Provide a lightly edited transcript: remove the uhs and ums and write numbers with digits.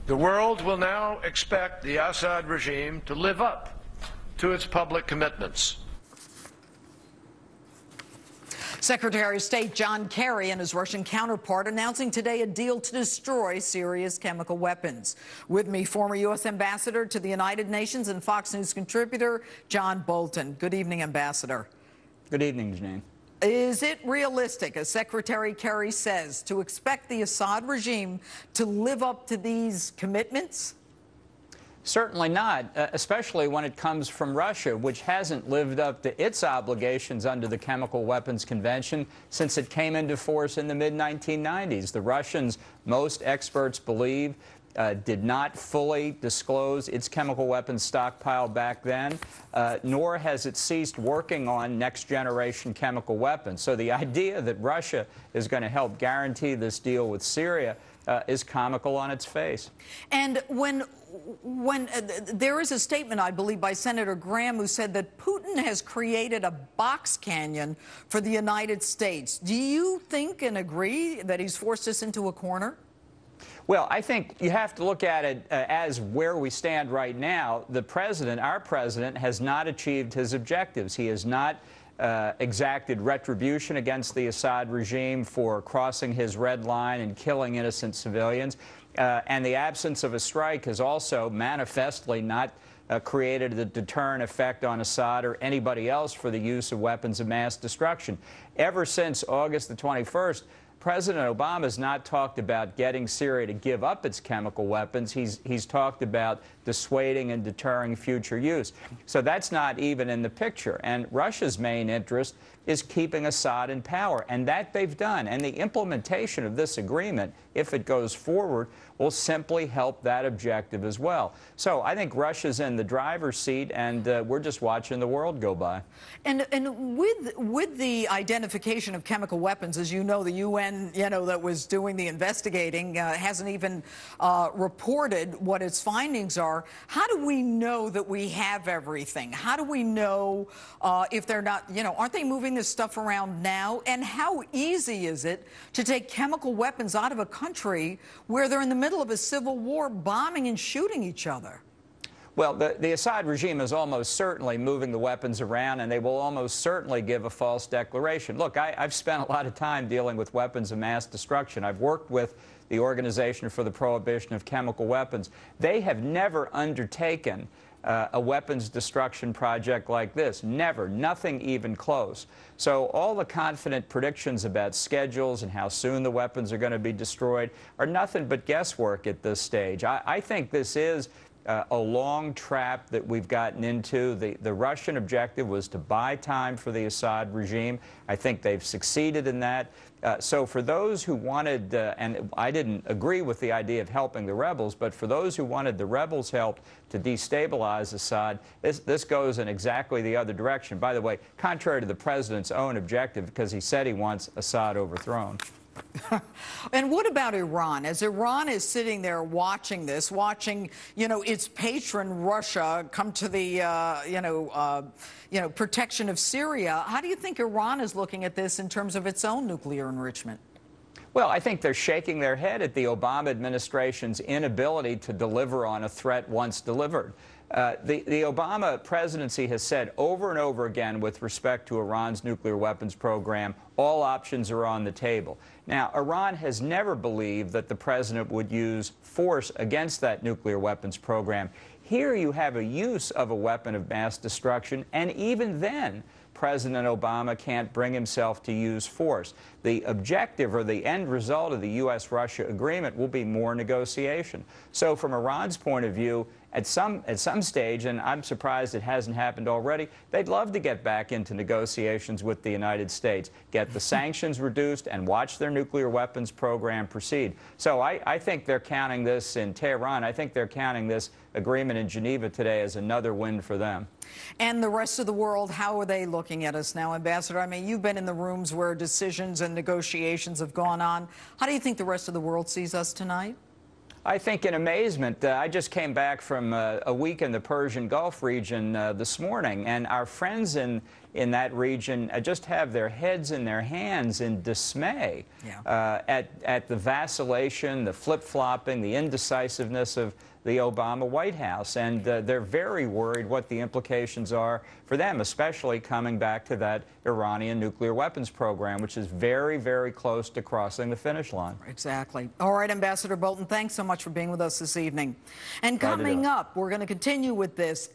The world will now expect the Assad regime to live up to its public commitments. Secretary of State John Kerry and his Russian counterpart announcing today a deal to destroy Syria's chemical weapons. With me, former U.S. Ambassador to the United Nations and Fox News contributor John Bolton. Good evening, Ambassador. Good evening, Jeanine. Is it realistic, as Secretary Kerry says, to expect the Assad regime to live up to these commitments? Certainly not, especially when it comes from Russia, which hasn't lived up to its obligations under the Chemical Weapons Convention since it came into force in the mid-1990s. The Russians, most experts believe, did not fully disclose its chemical weapons stockpile back then, nor has it ceased working on next-generation chemical weapons. So the idea that Russia is going to help guarantee this deal with Syria is comical on its face. And when there is a statement, I believe, by Senator Graham, who said that Putin has created a box canyon for the United States. Do you think and agree that he's forced us into a corner? Well, I think you have to look at it as where we stand right now. The president, our president, has not achieved his objectives. He has not exacted retribution against the Assad regime for crossing his red line and killing innocent civilians. And the absence of a strike has also manifestly not created a deterrent effect on Assad or anybody else for the use of weapons of mass destruction. Ever since August the 21st, President Obama has not talked about getting Syria to give up its chemical weapons. He's talked about dissuading and deterring future use. So that's not even in the picture. And Russia's main interest is keeping Assad in power, and that they've done. And the implementation of this agreement, if it goes forward, will simply help that objective as well. So I think Russia's in the driver's seat, and we're just watching the world go by. And with the identification of chemical weapons, as you know, the UN, that was doing the investigating hasn't even reported what its findings are. How do we know that we have everything? How do we know if they're not, aren't they moving this stuff around now? And how easy is it to take chemical weapons out of a country where they're in the middle of a civil war, bombing and shooting each other? Well, the Assad regime is almost certainly moving the weapons around, and they will almost certainly give a false declaration. Look, I've spent a lot of time dealing with weapons of mass destruction. I've worked with the Organization for the Prohibition of Chemical Weapons. They have never undertaken a weapons destruction project like this. Never. Nothing even close. So all the confident predictions about schedules and how soon the weapons are going to be destroyed are nothing but guesswork at this stage. I think this is a long trap that we've gotten into. The Russian objective was to buy time for the Assad regime. I think they've succeeded in that. So for those who wanted, and I didn't agree with the idea of helping the rebels, but for those who wanted the rebels helped to destabilize Assad, this goes in exactly the other direction. By the way, contrary to the president's own objective, because he said he wants Assad overthrown. And what about Iran? As Iran is sitting there watching this, watching, its patron Russia come to the, protection of Syria, how do you think Iran is looking at this in terms of its own nuclear enrichment? Well, I think they're shaking their head at the Obama administration's inability to deliver on a threat once delivered. The Obama presidency has said over and over again with respect to Iran's nuclear weapons program, all options are on the table. Now, Iran has never believed that the president would use force against that nuclear weapons program. Here you have a use of a weapon of mass destruction, and even then, President Obama can't bring himself to use force. The objective or the end result of the U.S.-Russia agreement will be more negotiation. So from Iran's point of view, at some stage, and I'm surprised it hasn't happened already, they'd love to get back into negotiations with the United States, get the sanctions reduced, and watch their nuclear weapons program proceed. So I think they're counting this in Tehran. I think they're counting this agreement in Geneva today as another win for them. And the rest of the world, how are they looking at us now, Ambassador? I mean, you've been in the rooms where decisions and negotiations have gone on. How do you think the rest of the world sees us tonight? I think in amazement. I just came back from a week in the Persian Gulf region this morning, and our friends in in that region just have their heads in their hands in dismay at the vacillation, the flip-flopping, the indecisiveness of the Obama White House. And they're very worried what the implications are for them, especially coming back to that Iranian nuclear weapons program, which is very, very close to crossing the finish line. Exactly. All right, Ambassador Bolton, thanks so much for being with us this evening. And coming up, we're going to continue with this.